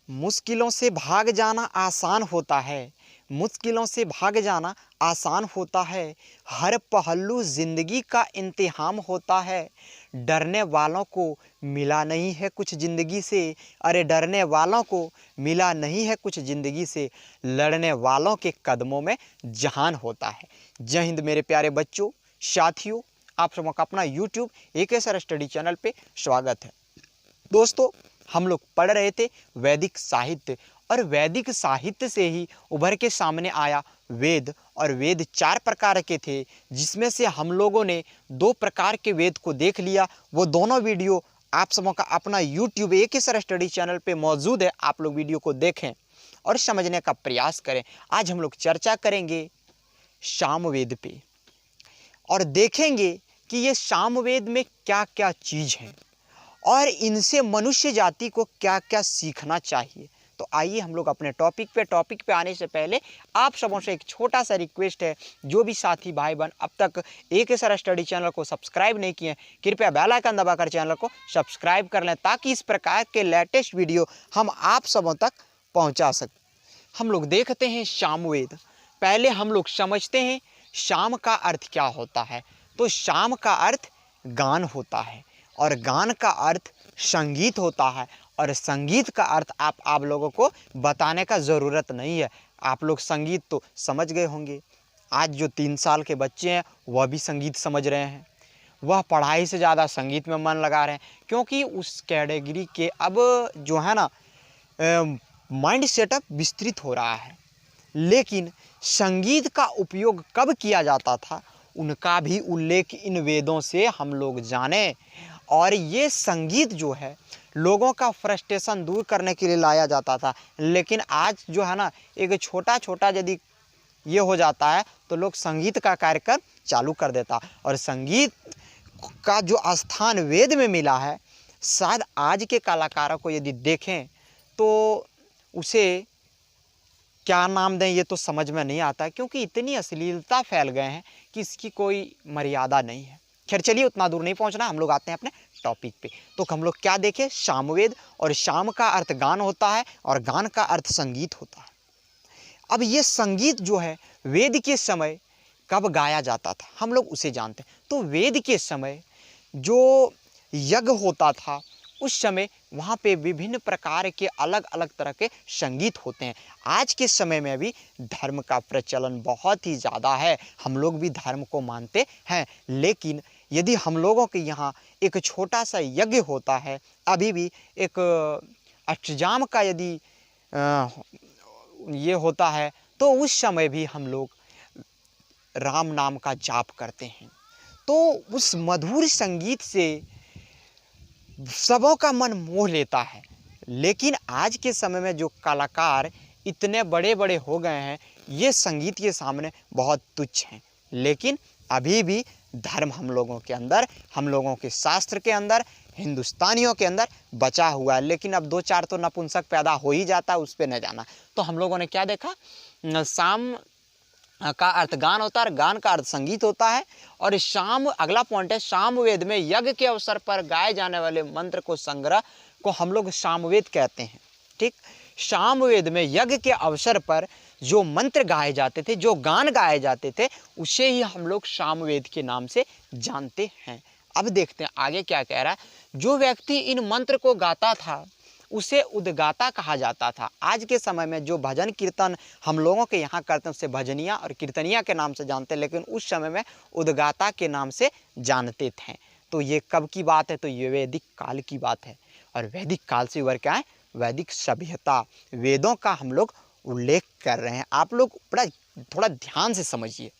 मुश्किलों से भाग जाना आसान होता है, मुश्किलों से भाग जाना आसान होता है। हर पहलू ज़िंदगी का इम्तिहान होता है। डरने वालों को मिला नहीं है कुछ ज़िंदगी से, अरे डरने वालों को मिला नहीं है कुछ ज़िंदगी से। लड़ने वालों के कदमों में जहान होता है। जय हिंद मेरे प्यारे बच्चों, साथियों, आप सबों का अपना YouTube AK sir study channel पे स्वागत है। दोस्तों, हम लोग पढ़ रहे थे वैदिक साहित्य, और वैदिक साहित्य से ही उभर के सामने आया वेद। और वेद 4 प्रकार के थे, जिसमें से हम लोगों ने 2 प्रकार के वेद को देख लिया। वो दोनों वीडियो आप सबों का अपना YouTube AK sir study channel पे मौजूद है। आप लोग वीडियो को देखें और समझने का प्रयास करें। आज हम लोग चर्चा करेंगे सामवेद पे और देखेंगे कि ये सामवेद में क्या क्या चीज़ है और इनसे मनुष्य जाति को क्या क्या सीखना चाहिए। तो आइए हम लोग अपने टॉपिक पे आने से पहले आप सबों से एक छोटा सा रिक्वेस्ट है, जो भी साथी भाई बहन अब तक AK सर स्टडी चैनल को सब्सक्राइब नहीं किए, कृपया बेल आइकन दबाकर चैनल को सब्सक्राइब कर लें, ताकि इस प्रकार के लेटेस्ट वीडियो हम आप सबों तक पहुंचा सकें। हम लोग देखते हैं सामवेद। पहले हम लोग समझते हैं शाम का अर्थ क्या होता है। तो शाम का अर्थ गान होता है, और गान का अर्थ संगीत होता है, और संगीत का अर्थ आप लोगों को बताने का ज़रूरत नहीं है। आप लोग संगीत तो समझ गए होंगे। आज जो 3 साल के बच्चे हैं वह भी संगीत समझ रहे हैं, वह पढ़ाई से ज़्यादा संगीत में मन लगा रहे हैं, क्योंकि उस कैटेगरी के अब जो है ना माइंड सेटअप विस्तृत हो रहा है। लेकिन संगीत का उपयोग कब किया जाता था, उनका भी उल्लेख इन वेदों से हम लोग जाने। और ये संगीत जो है लोगों का फ्रस्ट्रेशन दूर करने के लिए लाया जाता था। लेकिन आज जो है ना, एक छोटा छोटा यदि ये हो जाता है तो लोग संगीत का कार्यक्रम चालू कर देता। और संगीत का जो स्थान वेद में मिला है, शायद आज के कलाकारों को यदि देखें तो उसे क्या नाम दें ये तो समझ में नहीं आता, क्योंकि इतनी अश्लीलता फैल गए हैं कि इसकी कोई मर्यादा नहीं है। खैर चलिए, उतना दूर नहीं पहुंचना, हम लोग आते हैं अपने टॉपिक पे। तो हम लोग क्या देखें, सामवेद। और शाम का अर्थ गान होता है, और गान का अर्थ संगीत होता है। अब ये संगीत जो है वेद के समय कब गाया जाता था, हम लोग उसे जानते हैं। तो वेद के समय जो यज्ञ होता था, उस समय वहाँ पे विभिन्न प्रकार के अलग अलग तरह के संगीत होते हैं। आज के समय में भी धर्म का प्रचलन बहुत ही ज़्यादा है, हम लोग भी धर्म को मानते हैं। लेकिन यदि हम लोगों के यहाँ एक छोटा सा यज्ञ होता है, अभी भी एक अष्टजाम का यदि ये होता है, तो उस समय भी हम लोग राम नाम का जाप करते हैं। तो उस मधुर संगीत से सबों का मन मोह लेता है। लेकिन आज के समय में जो कलाकार इतने बड़े बड़े हो गए हैं, ये संगीत के सामने बहुत तुच्छ हैं। लेकिन अभी भी धर्म हम लोगों के अंदर, हम लोगों के शास्त्र के अंदर, हिंदुस्तानियों के अंदर बचा हुआ है। लेकिन अब 2-4 तो नपुंसक पैदा हो ही जाता है, उस पर न जाना। तो हम लोगों ने क्या देखा, शाम का अर्थ गान होता है, गान का अर्थ संगीत होता है। और शाम, अगला पॉइंट है, सामवेद में यज्ञ के अवसर पर गाए जाने वाले मंत्र को संग्रह को हम लोग सामवेद कहते हैं। ठीक, सामवेद में यज्ञ के अवसर पर जो मंत्र गाए जाते थे, जो गान गाए जाते थे, उसे ही हम लोग सामवेद के नाम से जानते हैं। अब देखते हैं आगे क्या कह रहा है। जो व्यक्ति इन मंत्र को गाता था उसे उद्गाता कहा जाता था। आज के समय में जो भजन कीर्तन हम लोगों के यहाँ करते हैं उसे भजनिया और कीर्तनिया के नाम से जानते हैं, लेकिन उस समय में उद्गाता के नाम से जानते थे। तो ये कब की बात है, तो ये वैदिक काल की बात है। और वैदिक काल से उभर क्या है, वैदिक सभ्यता, वेदों का हम लोग उल्लेख कर रहे हैं। आप लोग बड़ा थोड़ा ध्यान से समझिए।